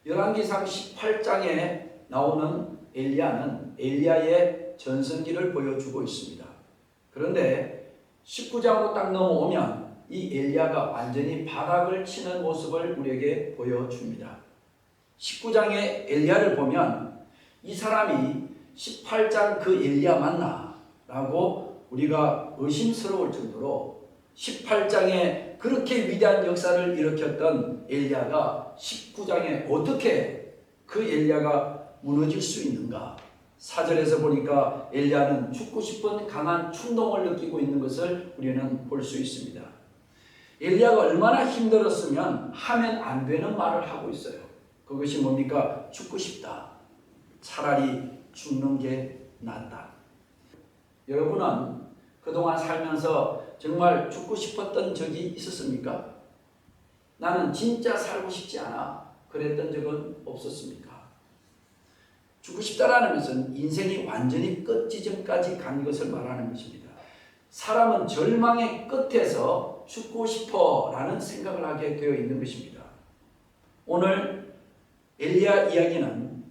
열왕기상 18장에 나오는 엘리야는 엘리야의 전성기를 보여주고 있습니다. 그런데 19장으로 딱 넘어오면 이 엘리야가 완전히 바닥을 치는 모습을 우리에게 보여줍니다. 19장의 엘리야를 보면 이 사람이 18장 그 엘리야 맞나? 라고 우리가 의심스러울 정도로 18장에 그렇게 위대한 역사를 일으켰던 엘리야가 19장에 어떻게 그 엘리야가 무너질 수 있는가? 4절에서 보니까 엘리야는 죽고 싶은 강한 충동을 느끼고 있는 것을 우리는 볼 수 있습니다. 엘리야가 얼마나 힘들었으면 하면 안 되는 말을 하고 있어요. 그것이 뭡니까? 죽고 싶다. 차라리 죽는 게 낫다. 여러분은 그동안 살면서 정말 죽고 싶었던 적이 있었습니까? 나는 진짜 살고 싶지 않아. 그랬던 적은 없었습니까? 죽고 싶다라는 것은 인생이 완전히 끝 지점까지 간 것을 말하는 것입니다. 사람은 절망의 끝에서 죽고 싶어 라는 생각을 하게 되어 있는 것입니다. 오늘 엘리야 이야기는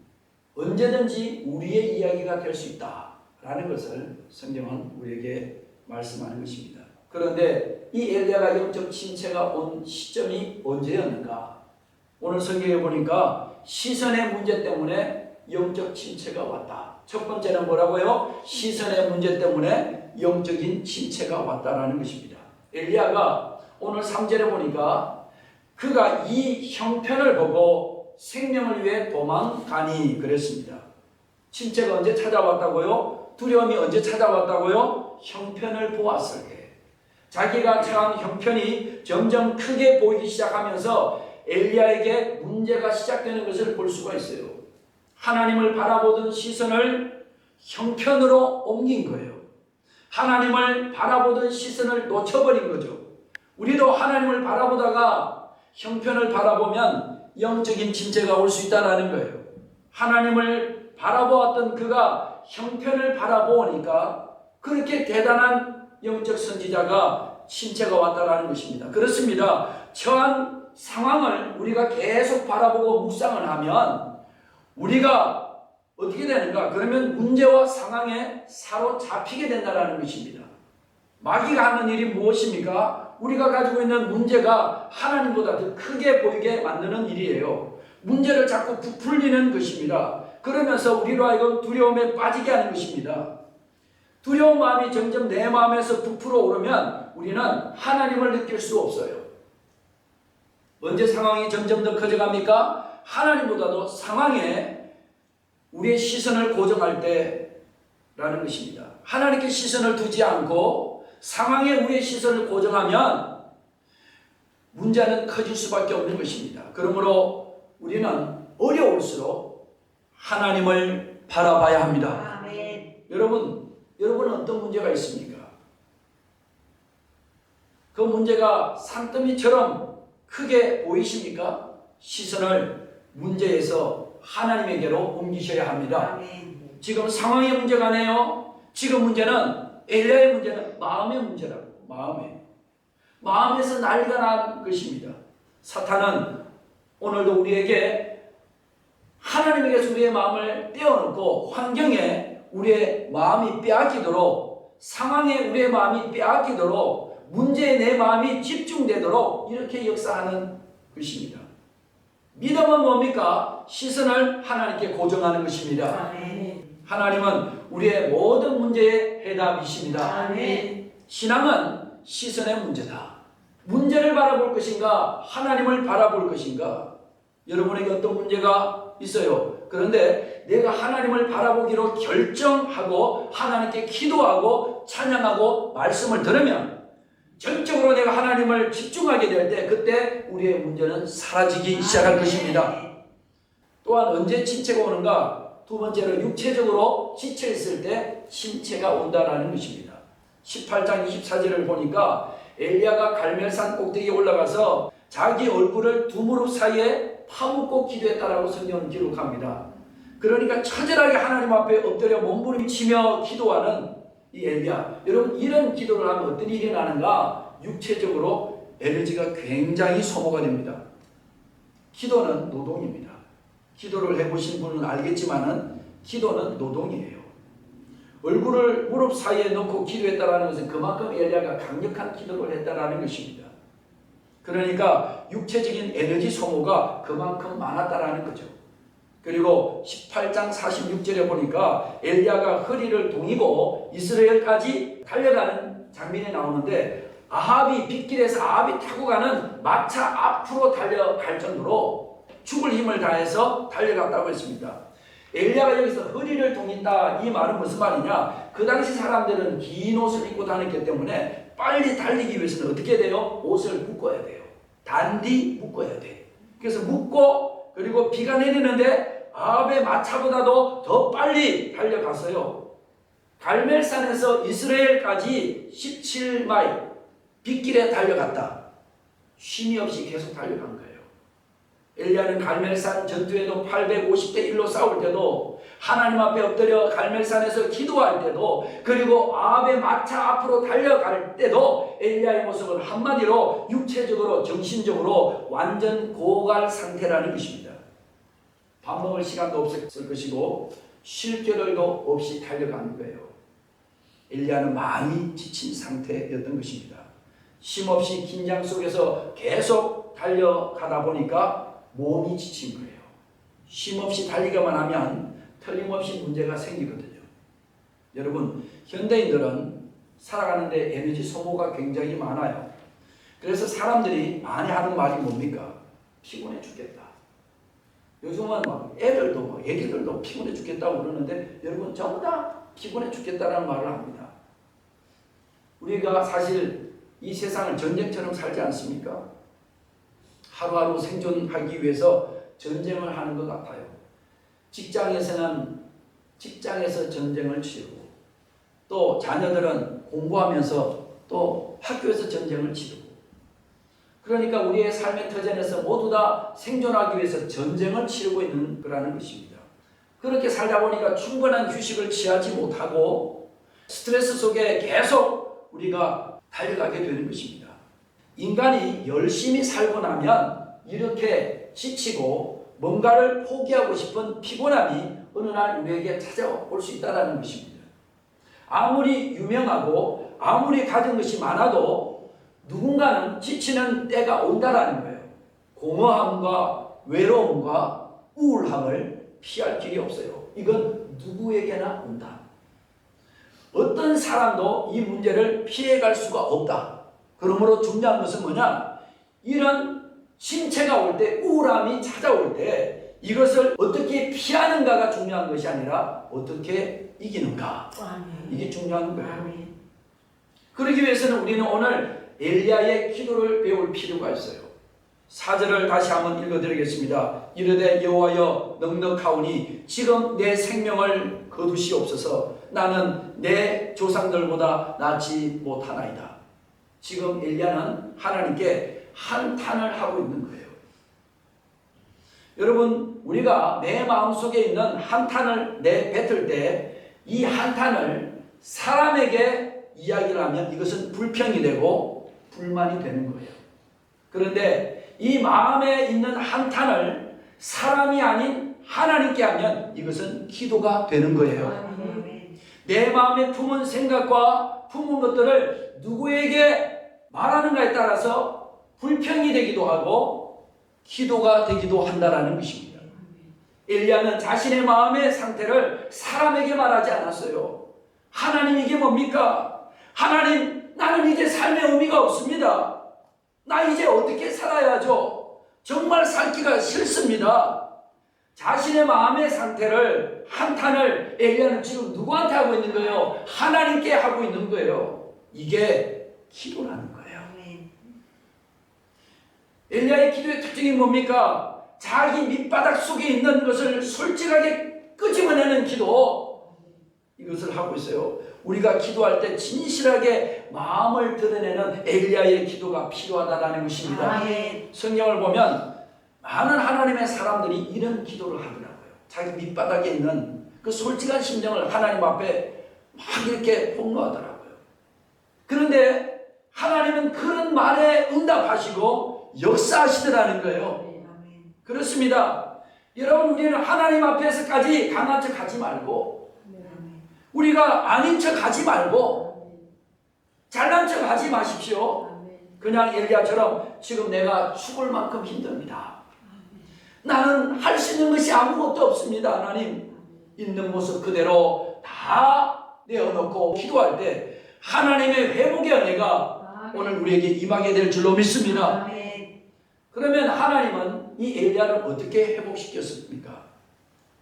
언제든지 우리의 이야기가 될 수 있다 라는 것을 성경은 우리에게 말씀하는 것입니다. 그런데 이 엘리야가 영적 침체가 온 시점이 언제였는가? 오늘 성경에 보니까 시선의 문제 때문에 영적 침체가 왔다. 첫 번째는 뭐라고요? 시선의 문제 때문에 영적인 침체가 왔다라는 것입니다. 엘리야가 오늘 3절에 보니까 그가 이 형편을 보고 생명을 위해 도망가니 그랬습니다. 침체가 언제 찾아왔다고요? 두려움이 언제 찾아왔다고요? 형편을 보았을 때. 자기가 처한 형편이 점점 크게 보이기 시작하면서 엘리야에게 문제가 시작되는 것을 볼 수가 있어요. 하나님을 바라보던 시선을 형편으로 옮긴 거예요. 하나님을 바라보던 시선을 놓쳐버린 거죠. 우리도 하나님을 바라보다가 형편을 바라보면 영적인 침체가 올 수 있다는 거예요. 하나님을 바라보았던 그가 형편을 바라보니까 그렇게 대단한 영적 선지자가 침체가 왔다는 것입니다. 그렇습니다. 처한 상황을 우리가 계속 바라보고 묵상을 하면 우리가 어떻게 되는가? 그러면 문제와 상황에 사로잡히게 된다는 것입니다. 마귀가 하는 일이 무엇입니까? 우리가 가지고 있는 문제가 하나님보다 더 크게 보이게 만드는 일이에요. 문제를 자꾸 부풀리는 것입니다. 그러면서 우리로 하여금 두려움에 빠지게 하는 것입니다. 두려운 마음이 점점 내 마음에서 부풀어 오르면 우리는 하나님을 느낄 수 없어요. 언제 상황이 점점 더 커져갑니까? 하나님보다도 상황에 우리의 시선을 고정할 때라는 것입니다. 하나님께 시선을 두지 않고 상황에 우리의 시선을 고정하면 문제는 커질 수밖에 없는 것입니다. 그러므로 우리는 어려울수록 하나님을 바라봐야 합니다. 아멘. 여러분은 어떤 문제가 있습니까? 그 문제가 산더미처럼 크게 보이십니까? 시선을 문제에서 하나님에게로 옮기셔야 합니다. 아멘. 지금 상황의 문제가 아니에요. 지금 문제는 엘리야의 문제는 마음의 문제라고. 마음에서 난리가 난 것입니다. 사탄은 오늘도 우리에게 하나님에게서 우리의 마음을 떼어놓고 환경에 우리의 마음이 빼앗기도록, 상황에 우리의 마음이 빼앗기도록, 문제에 내 마음이 집중되도록 이렇게 역사하는 것입니다. 믿음은 뭡니까? 시선을 하나님께 고정하는 것입니다. 아멘. 하나님은 우리의 모든 문제의 해답이십니다. 아멘. 신앙은 시선의 문제다. 문제를 바라볼 것인가? 하나님을 바라볼 것인가? 여러분에게 어떤 문제가 있어요. 그런데 내가 하나님을 바라보기로 결정하고 하나님께 기도하고 찬양하고 말씀을 들으면 전적으로 내가 하나님을 집중하게 될 때 그때 우리의 문제는 사라지기 시작할 것입니다. 또한 언제 침체가 오는가? 두 번째로 육체적으로 지쳐있을 때 침체가 온다라는 것입니다. 18장 24절을 보니까 엘리야가 갈멜산 꼭대기에 올라가서 자기 얼굴을 두 무릎 사이에 파묻고 기도했다라고 성경은 기록합니다. 그러니까 처절하게 하나님 앞에 엎드려 몸부림치며 기도하는 이 엘리야. 여러분, 이런 기도를 하면 어떤 일이 나는가? 육체적으로 에너지가 굉장히 소모가 됩니다. 기도는 노동입니다. 기도를 해보신 분은 알겠지만은 기도는 노동이에요. 얼굴을 무릎 사이에 넣고 기도했다라는 것은 그만큼 엘리야가 강력한 기도를 했다라는 것입니다. 그러니까 육체적인 에너지 소모가 그만큼 많았다라는 거죠. 그리고 18장 46절에 보니까 엘리야가 허리를 동이고 이스라엘까지 달려가는 장면이 나오는데 아합이 빗길에서 아합이 타고 가는 마차 앞으로 달려갈 정도로 죽을 힘을 다해서 달려갔다고 했습니다. 엘리야가 여기서 허리를 동인다, 이 말은 무슨 말이냐? 그 당시 사람들은 긴 옷을 입고 다녔기 때문에 빨리 달리기 위해서는 어떻게 돼요? 옷을 묶어야 돼요. 단디 묶어야 돼. 그래서 묶고 그리고 비가 내리는데 아합의 마차보다도 더 빨리 달려갔어요. 갈멜산에서 이스라엘까지 17마일 빗길에 달려갔다. 쉼이 없이 계속 달려간 거예요. 엘리야는 갈멜산 전투에도 850대 1로 싸울 때도 하나님 앞에 엎드려 갈멜산에서 기도할 때도 그리고 아합의 마차 앞으로 달려갈 때도 엘리야의 모습은 한마디로 육체적으로 정신적으로 완전 고갈 상태라는 것입니다. 밥 먹을 시간도 없었을 것이고 쉴 겨를도 없이 달려가는 거예요. 엘리야는 많이 지친 상태였던 것입니다. 쉼없이 긴장 속에서 계속 달려가다 보니까 몸이 지친 거예요. 쉼없이 달리기만 하면 틀림없이 문제가 생기거든요. 여러분, 현대인들은 살아가는데 에너지 소모가 굉장히 많아요. 그래서 사람들이 많이 하는 말이 뭡니까? 피곤해 죽겠다. 요즘은 막 애들도 애기들도 피곤해 죽겠다고 그러는데 여러분 전부 다 피곤해 죽겠다는 말을 합니다. 우리가 사실 이 세상을 전쟁처럼 살지 않습니까? 하루하루 생존하기 위해서 전쟁을 하는 것 같아요. 직장에서는 직장에서 전쟁을 치르고 또 자녀들은 공부하면서 또 학교에서 전쟁을 치르고 그러니까 우리의 삶의 터전에서 모두 다 생존하기 위해서 전쟁을 치르고 있는 거라는 것입니다. 그렇게 살다 보니까 충분한 휴식을 취하지 못하고 스트레스 속에 계속 우리가 달려가게 되는 것입니다. 인간이 열심히 살고 나면 이렇게 지치고 뭔가를 포기하고 싶은 피곤함이 어느 날 우리에게 찾아올 수 있다는 것입니다. 아무리 유명하고 아무리 가진 것이 많아도 누군가는 지치는 때가 온다라는 거예요. 공허함과 외로움과 우울함을 피할 길이 없어요. 이건 누구에게나 온다. 어떤 사람도 이 문제를 피해갈 수가 없다. 그러므로 중요한 것은 뭐냐? 이런 심체가 올 때, 우울함이 찾아올 때 이것을 어떻게 피하는가가 중요한 것이 아니라 어떻게 이기는가. 이게 중요한 거예요. 그러기 위해서는 우리는 오늘 엘리야의 기도를 배울 필요가 있어요. 4절을 다시 한번 읽어드리겠습니다. 이르되 여호와여 넉넉하오니 지금 내 생명을 거두시옵소서. 나는 내 조상들보다 낫지 못하나이다. 지금 엘리야는 하나님께 한탄을 하고 있는 거예요. 여러분, 우리가 내 마음속에 있는 한탄을 내뱉을 때 이 한탄을 사람에게 이야기를 하면 이것은 불평이 되고 불만이 되는 거예요. 그런데 이 마음에 있는 한탄을 사람이 아닌 하나님께 하면 이것은 기도가 되는 거예요. 내 마음에 품은 생각과 품은 것들을 누구에게 말하는가에 따라서 불평이 되기도 하고 기도가 되기도 한다는 것입니다. 엘리야는 자신의 마음의 상태를 사람에게 말하지 않았어요. 하나님, 이게 뭡니까? 하나님, 나는 이제 삶의 의미가 없습니다. 나 이제 어떻게 살아야죠? 정말 살기가 싫습니다. 자신의 마음의 상태를, 한탄을 엘리야는 지금 누구한테 하고 있는 거예요? 하나님께 하고 있는 거예요. 이게 기도라는 거예요. 엘리야의 기도의 특징이 뭡니까? 자기 밑바닥 속에 있는 것을 솔직하게 끄집어내는 기도, 이것을 하고 있어요. 우리가 기도할 때 진실하게 마음을 드러내는 엘리야의 기도가 필요하다는 것입니다. 성경을 보면 많은 하나님의 사람들이 이런 기도를 하더라고요. 자기 밑바닥에 있는 그 솔직한 심정을 하나님 앞에 막 이렇게 폭로하더라고요. 그런데 하나님은 그런 말에 응답하시고 역사하시더라는 거예요. 그렇습니다. 여러분, 우리는 하나님 앞에서까지 강한 척 하지 말고, 우리가 아닌 척 하지 말고, 잘난 척 하지 마십시오. 그냥 엘리야처럼 지금 내가 죽을 만큼 힘듭니다. 나는 할 수 있는 것이 아무것도 없습니다. 하나님, 있는 모습 그대로 다 내어놓고 기도할 때 하나님의 회복의 은혜가 오늘 우리에게 임하게 될 줄로 믿습니다. 그러면 하나님은 이 엘리야를 어떻게 회복시켰습니까?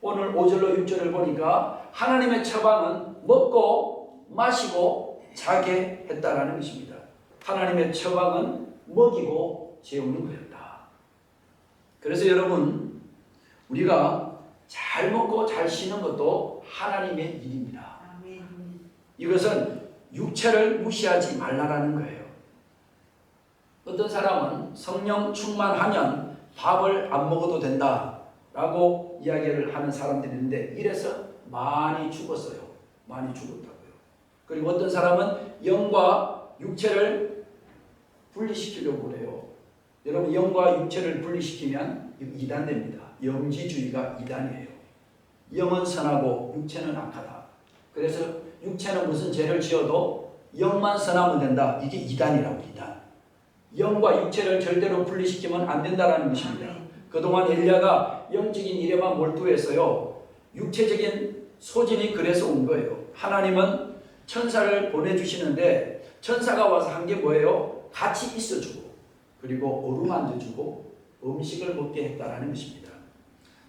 오늘 5절로 6절을 보니까 하나님의 처방은 먹고 마시고 자게 했다라는 것입니다. 하나님의 처방은 먹이고 재우는 거였다. 그래서 여러분, 우리가 잘 먹고 잘 쉬는 것도 하나님의 일입니다. 이것은 육체를 무시하지 말라라는 거예요. 어떤 사람은 성령 충만하면 밥을 안 먹어도 된다라고 이야기를 하는 사람들이 있는데, 이래서 많이 죽었어요. 많이 죽었다고요. 그리고 어떤 사람은 영과 육체를 분리시키려고 그래요. 여러분, 영과 육체를 분리시키면 이단됩니다. 영지주의가 이단이에요. 영은 선하고 육체는 악하다. 그래서 육체는 무슨 죄를 지어도 영만 선하면 된다. 이게 이단이라고, 이단. 영과 육체를 절대로 분리시키면 안 된다는 것입니다. 그동안 엘리야가 영적인 일에만 몰두했어요. 육체적인 소진이 그래서 온 거예요. 하나님은 천사를 보내주시는데 천사가 와서 한 게 뭐예요? 같이 있어주고, 그리고 어루만져주고 음식을 먹게 했다라는 것입니다.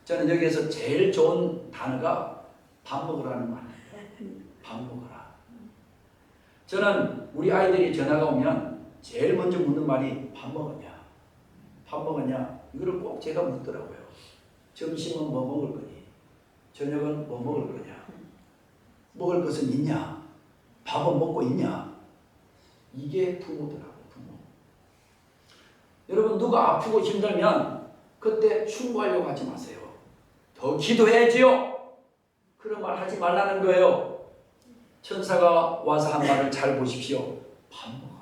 저는 여기에서 제일 좋은 단어가 밥 먹으라는 말이에요. 밥 먹어라. 저는 우리 아이들이 전화가 오면 제일 먼저 묻는 말이 밥 먹었냐? 밥 먹었냐? 이거를 꼭 제가 묻더라고요. 점심은 뭐 먹을 거니? 저녁은 뭐 먹을 거냐? 먹을 것은 있냐? 밥은 먹고 있냐? 이게 부모더라고요. 부모. 여러분, 누가 아프고 힘들면 그때 충고하려고 하지 마세요. 더 기도해야지요. 그런 말 하지 말라는 거예요. 천사가 와서 한 말을 잘 보십시오. 밥 먹어라.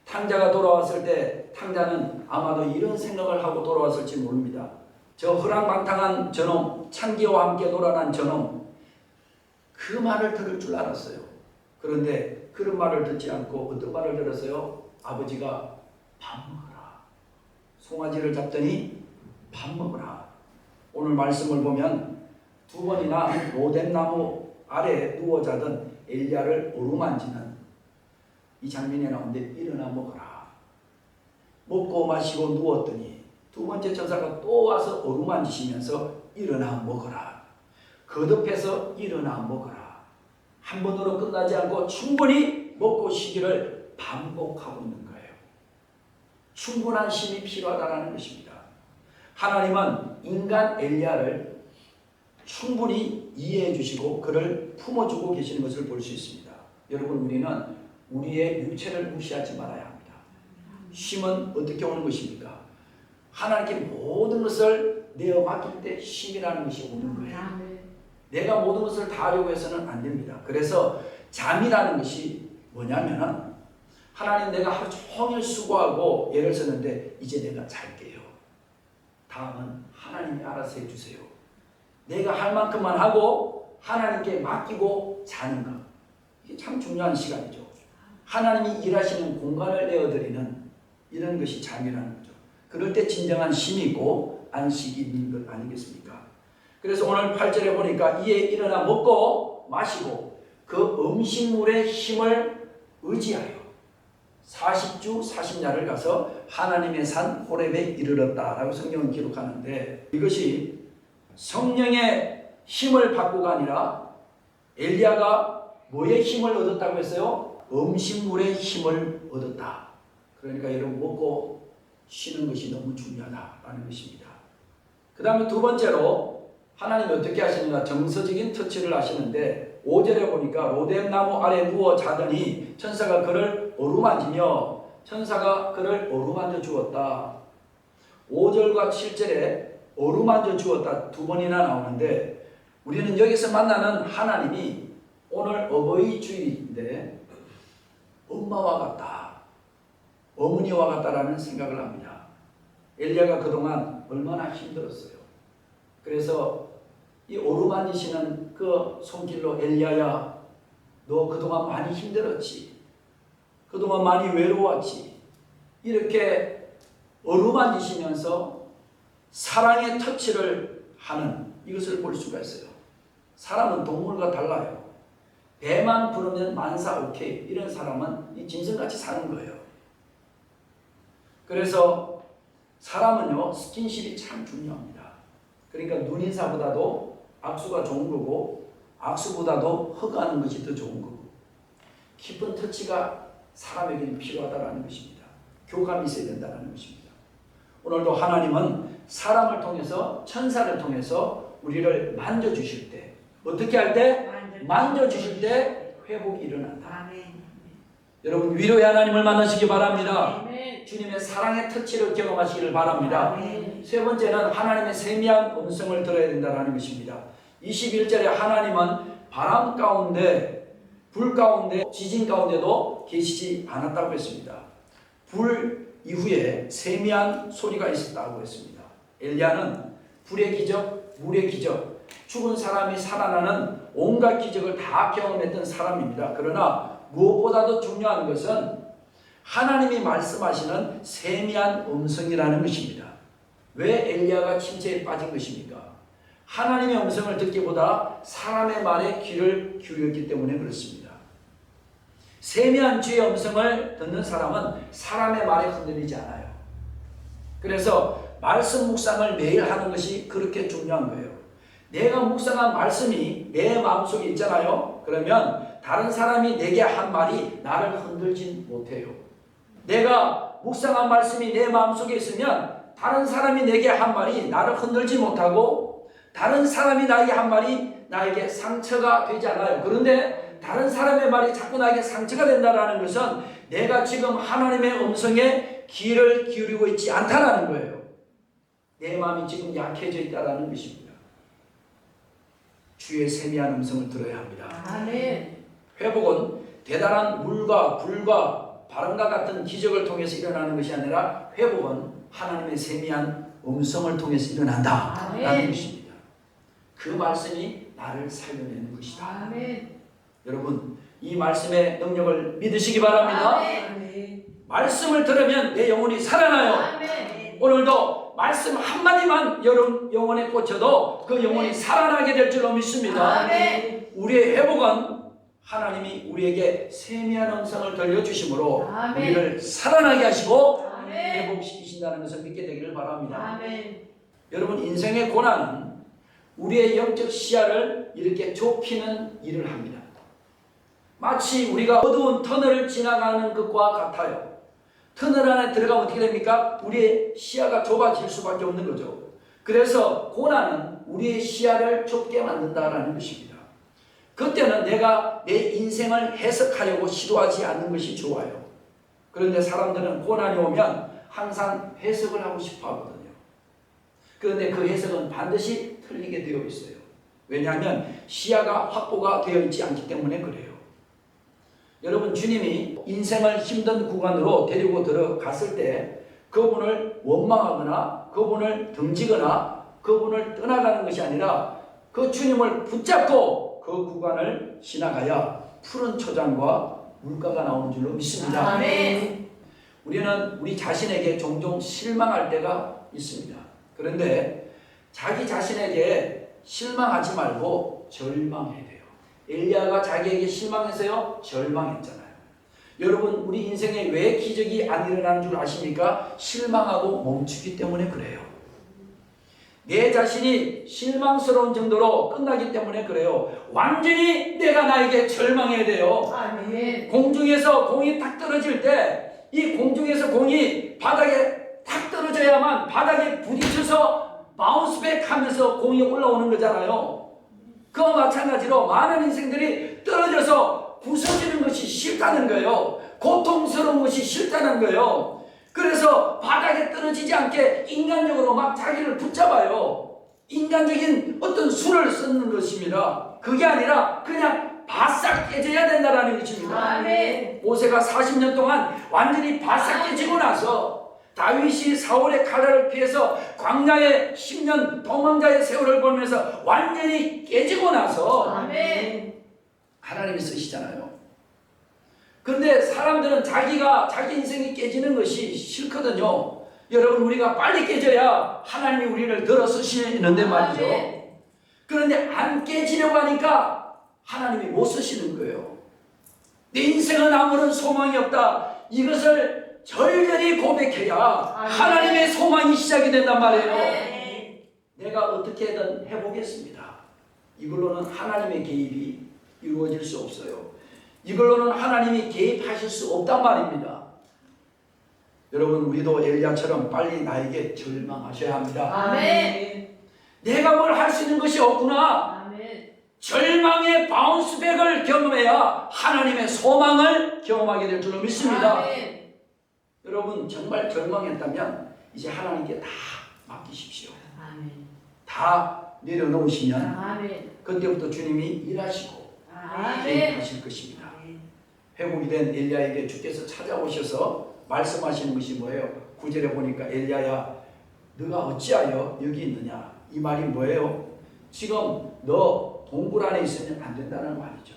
탕자가 돌아왔을 때 탕자는 아마도 이런 생각을 하고 돌아왔을지 모릅니다. 저 허랑방탕한 저놈, 창기와 함께 놀아난 저놈, 그 말을 들을 줄 알았어요. 그런데 그런 말을 듣지 않고 어떤 말을 들었어요? 아버지가 밥 먹어라. 송아지를 잡더니 밥 먹어라. 오늘 말씀을 보면 두 번이나 로뎀나무 아래에 누워 자던 엘리야를 어루만지는 이 장면이 나오는데, 일어나 먹어라. 먹고 마시고 누웠더니 두 번째 천사가 또 와서 어루만지시면서 일어나 먹어라. 거듭해서 일어나 먹어라. 한 번으로 끝나지 않고 충분히 먹고 쉬기를 반복하고 있는 거예요. 충분한 쉼이 필요하다는 것입니다. 하나님은 인간 엘리야를 충분히 이해해 주시고 그를 품어주고 계시는 것을 볼 수 있습니다. 여러분, 우리는 우리의 육체를 무시하지 말아야 합니다. 쉼은 어떻게 오는 것입니까? 하나님께 모든 것을 내어 맡길 때 쉼이라는 것이 오는 거예요. 내가 모든 것을 다 하려고 해서는 안 됩니다. 그래서 잠이라는 것이 뭐냐면은, 하나님, 내가 하루 종일 수고하고 애를 썼는데 이제 내가 잘게요. 다음은 하나님이 알아서 해주세요. 내가 할 만큼만 하고 하나님께 맡기고 자는 것, 이게 참 중요한 시간이죠. 하나님이 일하시는 공간을 내어드리는 이런 것이 잠이라는 거죠. 그럴 때 진정한 쉼이 있고 안식이 있는 것 아니겠습니까? 그래서 오늘 8절에 보니까 이에 일어나 먹고 마시고 그 음식물의 힘을 의지하여 40주 40야를 가서 하나님의 산 호렙에 이르렀다라고 성경은 기록하는데, 이것이 성령의 힘을 받고가 아니라 엘리야가 뭐의 힘을 얻었다고 했어요? 음식물의 힘을 얻었다. 그러니까 여러분, 먹고 쉬는 것이 너무 중요하다라는 것입니다. 그 다음에 두 번째로 하나님이 어떻게 하시는가? 정서적인 터치를 하시는데, 5절에 보니까 로뎀나무 아래 누워 자더니 천사가 그를 어루만지며 천사가 그를 어루만져 주었다. 5절과 7절에 어루만져 주었다 두 번이나 나오는데, 우리는 여기서 만나는 하나님이 오늘 어버이 주일인데 엄마와 같다, 어머니와 같다라는 생각을 합니다. 엘리야가 그동안 얼마나 힘들었어요. 그래서 이 어루만지시는 그 손길로 엘리야야, 너 그동안 많이 힘들었지. 그동안 많이 외로웠지. 이렇게 어루만지시면서 사랑의 터치를 하는 이것을 볼 수가 있어요. 사람은 동물과 달라요. 배만 부르면 만사 오케이. 이런 사람은 이 짐승같이 사는 거예요. 그래서 사람은요, 스킨십이 참 중요합니다. 그러니까 눈인사보다도 악수가 좋은 거고, 악수보다도 허가하는 것이 더 좋은 거고, 깊은 터치가 사람에게는 필요하다는 것입니다. 교감이 있어야 된다는 것입니다. 오늘도 하나님은 사람을 통해서, 천사를 통해서 우리를 만져주실 때, 어떻게 할 때? 만져주실 때 회복이 일어난다. 여러분, 위로의 하나님을 만나시기 바랍니다. 주님의 사랑의 터치를 경험하시기를 바랍니다. 세 번째는 하나님의 세미한 음성을 들어야 된다는 것입니다. 21절에 하나님은 바람 가운데, 불 가운데, 지진 가운데도 계시지 않았다고 했습니다. 불 이후에 세미한 소리가 있었다고 했습니다. 엘리야는 불의 기적, 물의 기적, 죽은 사람이 살아나는 온갖 기적을 다 경험했던 사람입니다. 그러나 무엇보다도 중요한 것은 하나님이 말씀하시는 세미한 음성이라는 것입니다. 왜 엘리야가 침체에 빠진 것입니까? 하나님의 음성을 듣기보다 사람의 말에 귀를 기울였기 때문에 그렇습니다. 세미한 주의 음성을 듣는 사람은 사람의 말에 흔들리지 않아요. 그래서 말씀 묵상을 매일 하는 것이 그렇게 중요한 거예요. 내가 묵상한 말씀이 내 마음속에 있잖아요. 그러면 다른 사람이 내게 한 말이 나를 흔들지 못해요. 내가 묵상한 말씀이 내 마음속에 있으면 다른 사람이 내게 한 말이 나를 흔들지 못하고, 다른 사람이 나에게 한 말이 나에게 상처가 되지 않아요. 그런데 다른 사람의 말이 자꾸 나에게 상처가 된다는 것은 내가 지금 하나님의 음성에 귀를 기울이고 있지 않다는 거예요. 내 마음이 지금 약해져 있다는 것입니다. 주의 세미한 음성을 들어야 합니다. 아멘. 회복은 대단한 물과 불과 바람과 같은 기적을 통해서 일어나는 것이 아니라 회복은 하나님의 세미한 음성을 통해서 일어난다라는 것입니다. 그 말씀이 나를 살려내는 것이다. 아멘. 여러분, 이 말씀의 능력을 믿으시기 바랍니다. 아멘. 말씀을 들으면 내 영혼이 살아나요. 아멘. 오늘도 말씀 한마디만 여러분 영혼에 꽂혀도 그 영혼이 살아나게 될 줄로 믿습니다. 아멘. 우리의 회복은 하나님이 우리에게 세미한 음성을 들려주심으로 아멘. 우리를 살아나게 하시고 아멘. 회복시키신다는 것을 믿게 되기를 바랍니다. 아멘. 여러분, 인생의 고난은 우리의 영적 시야를 이렇게 좁히는 일을 합니다. 마치 우리가 어두운 터널을 지나가는 것과 같아요. 터널 안에 들어가면 어떻게 됩니까? 우리의 시야가 좁아질 수밖에 없는 거죠. 그래서 고난은 우리의 시야를 좁게 만든다는 것입니다. 그때는 내가 내 인생을 해석하려고 시도하지 않는 것이 좋아요. 그런데 사람들은 고난이 오면 항상 해석을 하고 싶어 하거든요. 그런데 그 해석은 반드시 틀리게 되어 있어요. 왜냐하면 시야가 확보가 되어 있지 않기 때문에 그래요. 여러분, 주님이 인생을 힘든 구간으로 데리고 들어갔을 때 그분을 원망하거나 그분을 등지거나 그분을 떠나가는 것이 아니라 그 주님을 붙잡고 그 구간을 지나가야 푸른 초장과 물가가 나오는 줄로 믿습니다. 아멘. 우리는 우리 자신에게 종종 실망할 때가 있습니다. 그런데 자기 자신에게 실망하지 말고 절망해야 돼요. 엘리야가 자기에게 실망해서요, 절망했잖아요. 여러분, 우리 인생에 왜 기적이 안 일어나는 줄 아십니까? 실망하고 멈추기 때문에 그래요. 내 자신이 실망스러운 정도로 끝나기 때문에 그래요. 완전히 내가 나에게 절망해야 돼요. 아멘. 공중에서 공이 탁 떨어질 때 이 공중에서 공이 바닥에 탁 떨어져야만 바닥에 부딪혀서 바운스백 하면서 공이 올라오는 거잖아요. 그와 마찬가지로 많은 인생들이 떨어져서 부서지는 것이 싫다는 거예요. 고통스러운 것이 싫다는 거예요. 그래서 바닥에 떨어지지 않게 인간적으로 막 자기를 붙잡아요. 인간적인 어떤 수를 쓰는 것입니다. 그게 아니라 그냥 바싹 깨져야 된다는 것입니다. 아멘. 모세가 40년 동안 완전히 바싹 깨지고 나서 다윗이 사울의 칼날을 피해서 광야에 10년 도망자의 세월을 보면서 완전히 깨지고 나서 아멘. 하나님이 쓰시잖아요. 그런데 사람들은 자기 인생이 깨지는 것이 싫거든요. 여러분, 우리가 빨리 깨져야 하나님이 우리를 들어 쓰시는데 말이죠. 아멘. 그런데 안 깨지려고 하니까 하나님이 못 쓰시는 거예요. 내 인생은 아무런 소망이 없다. 이것을 절절히 고백해야 하나님의 소망이 시작이 된단 말이에요. 아멘. 내가 어떻게든 해보겠습니다. 이걸로는 하나님의 개입이 이루어질 수 없어요. 이걸로는 하나님이 개입하실 수 없단 말입니다. 여러분, 우리도 엘리야처럼 빨리 나에게 절망하셔야 합니다. 아멘. 내가 뭘 할 수 있는 것이 없구나. 아멘. 절망의 바운스백을 경험해야 하나님의 소망을 경험하게 될 줄로 믿습니다. 아멘. 여러분, 정말 절망했다면 이제 하나님께 다 맡기십시오. 아멘. 다 내려놓으시면 아멘. 그때부터 주님이 일하시고 아멘. 개입하실 것입니다. 회복이 된 엘리야에게 주께서 찾아오셔서 말씀하시는 것이 뭐예요? 9절에 보니까 엘리야야, 너가 어찌하여 여기 있느냐? 이 말이 뭐예요? 지금 너 동굴 안에 있으면 안 된다는 말이죠.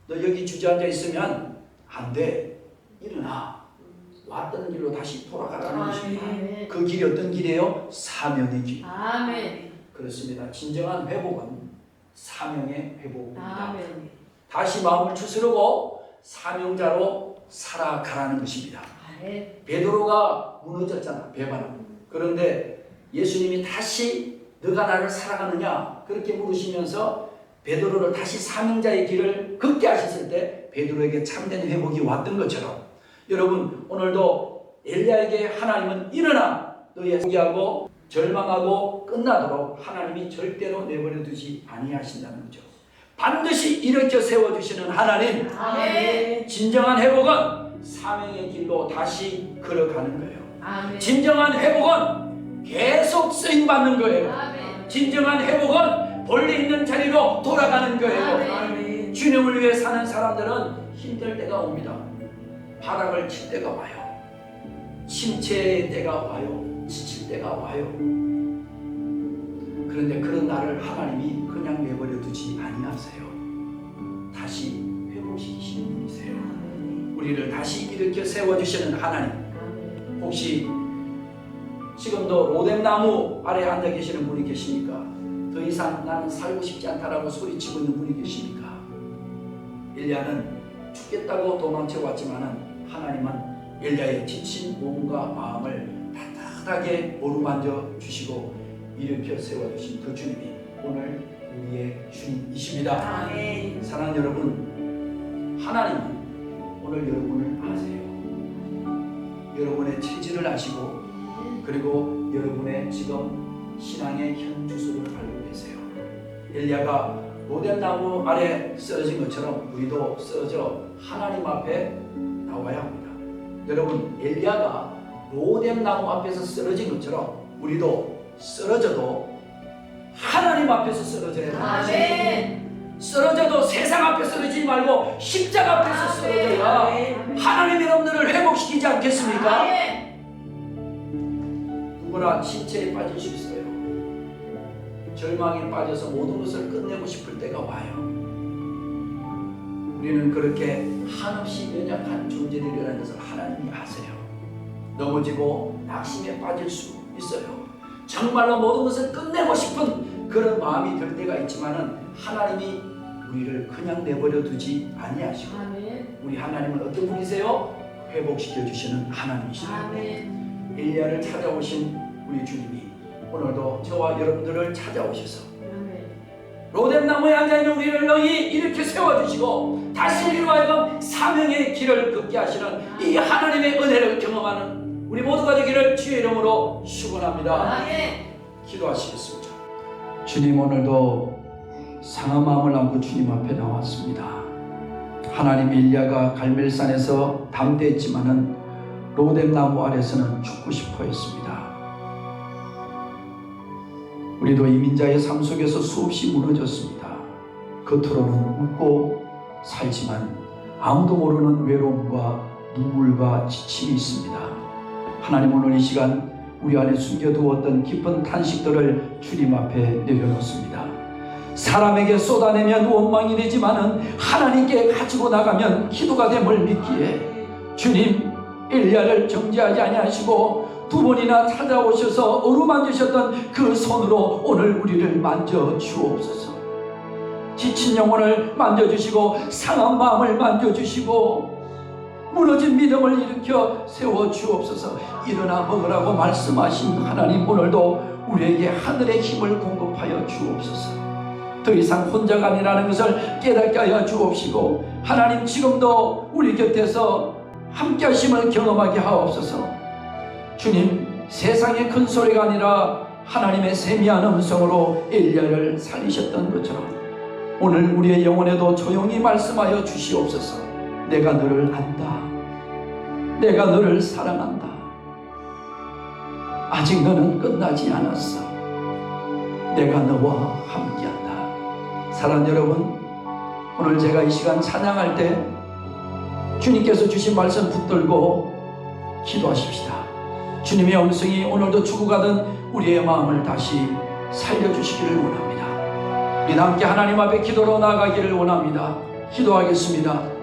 너 여기 주저앉아 있으면 안 돼. 일어나. 왔던 길로 다시 돌아가라는 것입니다. 아멘. 그 길이 어떤 길이에요? 사명의 길. 아멘. 그렇습니다. 진정한 회복은 사명의 회복입니다. 아멘. 다시 마음을 추스르고 사명자로 살아가라는 것입니다. 아멘. 베드로가 무너졌잖아, 배반하고. 그런데 예수님이 다시 너가 나를 사랑하느냐 그렇게 물으시면서 베드로를 다시 사명자의 길을 걷게 하셨을 때 베드로에게 참된 회복이 왔던 것처럼 여러분, 오늘도 엘리야에게 하나님은 일어나 너의 포기하고 절망하고 끝나도록 하나님이 절대로 내버려 두지 아니하신다는 거죠. 반드시 일으켜 세워주시는 하나님. 아멘. 진정한 회복은 사명의 길로 다시 걸어가는 거예요. 아멘. 진정한 회복은 계속 쓰임받는 거예요. 아멘. 진정한 회복은 본래 있는 자리로 돌아가는 거예요. 아멘. 주님을 위해 사는 사람들은 힘들 때가 옵니다. 바닥을 칠 때가 와요. 침체의 때가 와요. 지칠 때가 와요. 그런데 그런 나를 하나님이 그냥 내버려 두지 아니하세요. 다시 회복시키시는 분이세요. 우리를 다시 일으켜 세워주시는 하나님. 혹시 지금도 로뎀나무 아래 앉아 계시는 분이 계십니까? 더 이상 나는 살고 싶지 않다라고 소리치고 있는 분이 계십니까? 엘리야는 죽겠다고 도망쳐 왔지만은 하나님은 엘리야의 지친 몸과 마음을 따뜻하게 어루만져 주시고 일으켜 세워주신 그 주님이 오늘 우리의 주님이십니다. 아멘. 사랑하는 여러분, 하나님은 오늘 여러분을 아세요. 여러분의 체질을 아시고 그리고 여러분의 지금 신앙의 현 주소를 알고 계세요. 엘리야가 로뎀나무 아래 쓰러진 것처럼 우리도 쓰러져 하나님 앞에 나와야 합니다. 여러분, 엘리야가 로뎀나무 앞에서 쓰러진 것처럼 우리도 쓰러져도 하나님 앞에서 쓰러져야 합니다. 아멘. 쓰러져도 세상 앞에 쓰러지지 말고 십자가 앞에서 쓰러져야 하나님 여러분들을 회복시키지 않겠습니까? 아멘. 누구나 침체에 빠질 수 있어요. 절망에 빠져서 모든 것을 끝내고 싶을 때가 와요. 우리는 그렇게 한없이 연약한 존재들이라는 것을 하나님이 아세요. 넘어지고 낙심에 빠질 수 있어요. 정말로 모든 것을 끝내고 싶은 그런 마음이 들 때가 있지만은 하나님이 우리를 그냥 내버려 두지 아니하시고 아멘. 우리 하나님은 어떤 분이세요? 회복시켜 주시는 하나님이시다. 아멘. 엘리야를 찾아오신 우리 주님이 오늘도 저와 여러분들을 찾아오셔서 아멘. 로뎀나무에 앉아있는 우리를 너희 이렇게 세워주시고 다시 우리로 하여금 사명의 길을 걷게 하시는 이 하나님의 은혜를 경험하는 우리 모두가 되기를 주의 이름으로 축원합니다. 아멘. 기도하시겠습니다. 주님, 오늘도 상한 마음을 안고 주님 앞에 나왔습니다. 하나님, 엘리야가 갈멜산에서 담대했지만은 로뎀나무 아래서는 죽고 싶어 했습니다. 우리도 이민자의 삶 속에서 수없이 무너졌습니다. 겉으로는 웃고 살지만 아무도 모르는 외로움과 눈물과 지침이 있습니다. 하나님, 오늘 이 시간 우리 안에 숨겨두었던 깊은 탄식들을 주님 앞에 내려놓습니다. 사람에게 쏟아내면 원망이 되지만은 하나님께 가지고 나가면 기도가 됨을 믿기에 주님, 엘리야를 정죄하지 아니하시고 두 번이나 찾아오셔서 어루만지셨던 그 손으로 오늘 우리를 만져 주옵소서. 지친 영혼을 만져주시고 상한 마음을 만져주시고 무너진 믿음을 일으켜 세워 주옵소서. 일어나 먹으라고 말씀하신 하나님, 오늘도 우리에게 하늘의 힘을 공급하여 주옵소서. 더 이상 혼자가 아니라는 것을 깨닫게 하여 주옵시고, 하나님 지금도 우리 곁에서 함께 하심을 경험하게 하옵소서. 주님, 세상의 큰 소리가 아니라 하나님의 세미한 음성으로 엘리야를 살리셨던 것처럼 오늘 우리의 영혼에도 조용히 말씀하여 주시옵소서. 내가 너를 안다. 내가 너를 사랑한다. 아직 너는 끝나지 않았어. 내가 너와 함께한다. 사랑하는 여러분, 오늘 제가 이 시간 찬양할 때 주님께서 주신 말씀 붙들고 기도하십시다. 주님의 음성이 오늘도 죽어가던 우리의 마음을 다시 살려주시기를 원합니다. 우리 함께 하나님 앞에 기도로 나아가기를 원합니다. 기도하겠습니다.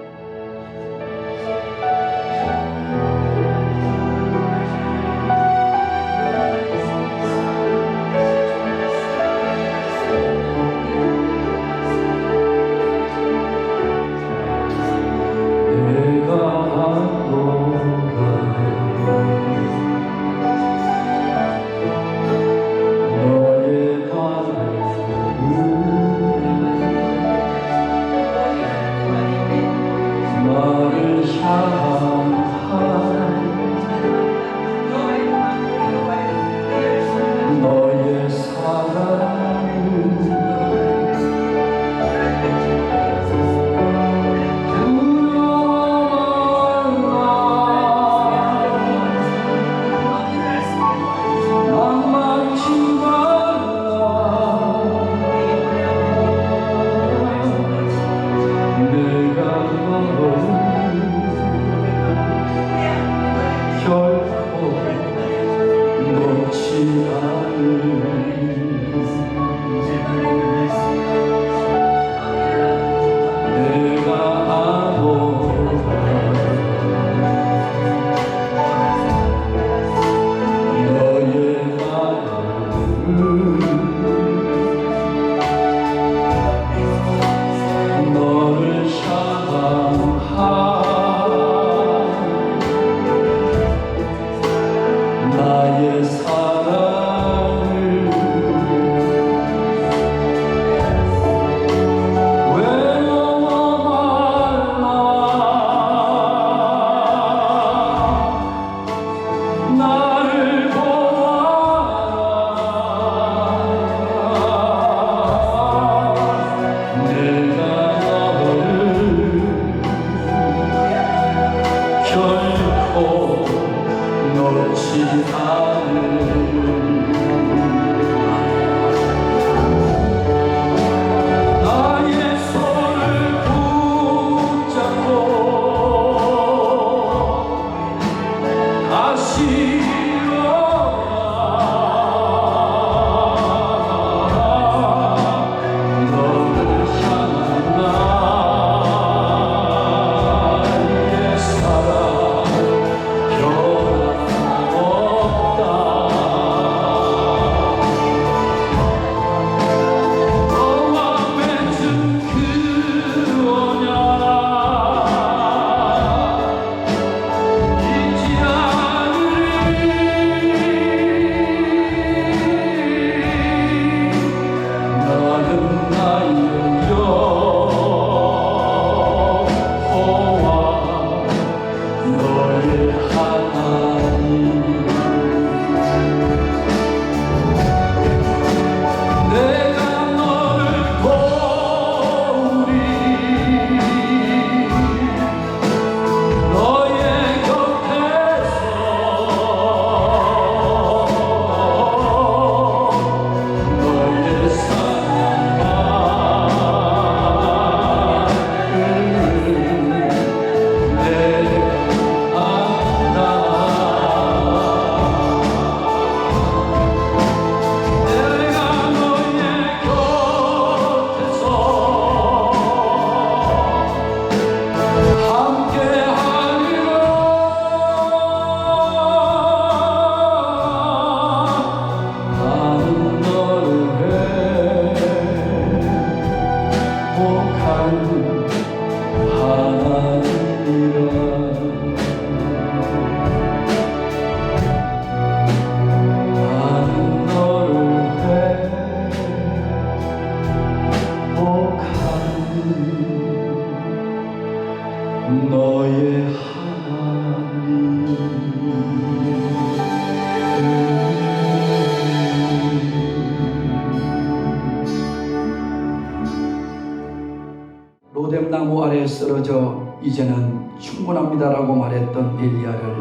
아래 쓰러져 이제는 충분합니다라고 말했던 엘리야를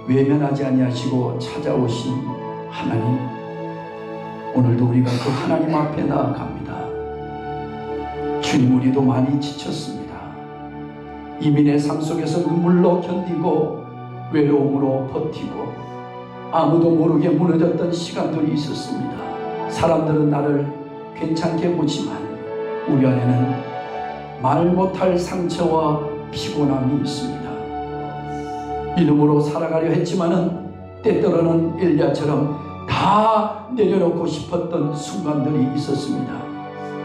외면하지 아니하시고 찾아오신 하나님, 오늘도 우리가 그 하나님 앞에 나아갑니다. 주님, 우리도 많이 지쳤습니다. 이민의 삶 속에서 눈물로 견디고 외로움으로 버티고 아무도 모르게 무너졌던 시간들이 있었습니다. 사람들은 나를 괜찮게 보지만 우리 안에는 말 못할 상처와 피곤함이 있습니다. 믿음으로 살아가려 했지만은 때때로는 엘리야처럼 다 내려놓고 싶었던 순간들이 있었습니다.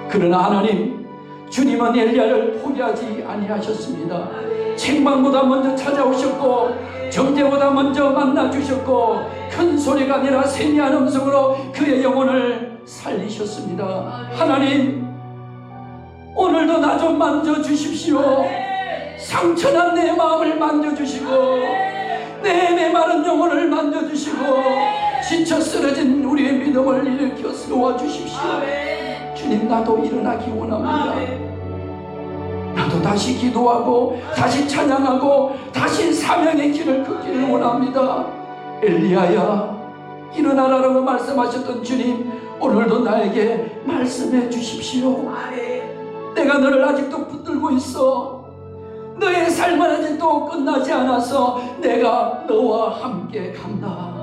그러나 하나님, 주님은 엘리야를 포기하지 아니하셨습니다. 책망보다 먼저 찾아오셨고 정죄보다 먼저 만나주셨고 큰 소리가 아니라 세미한 음성으로 그의 영혼을 살리셨습니다. 하나님, 오늘도 나 좀 만져주십시오. 상처난 내 마음을 만져주시고 내 메마른 영혼을 만져주시고 지쳐 쓰러진 우리의 믿음을 일으켜 세워주십시오. 주님, 나도 일어나기 원합니다. 나도 다시 기도하고 다시 찬양하고 다시 사명의 길을 걷기를 원합니다. 엘리야야, 일어나라라고 말씀하셨던 주님, 오늘도 나에게 말씀해 주십시오. 내가 너를 아직도 붙들고 있어. 너의 삶은 아직도 끝나지 않아서 내가 너와 함께 간다.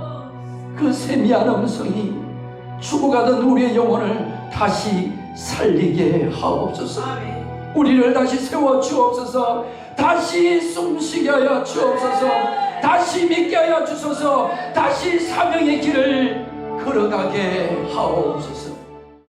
그 세미한 음성이 죽어가던 우리의 영혼을 다시 살리게 하옵소서. 우리를 다시 세워 주옵소서. 다시 숨쉬게 하여 주옵소서. 다시 믿게 하여 주소서. 다시 사명의 길을 걸어가게 하옵소서.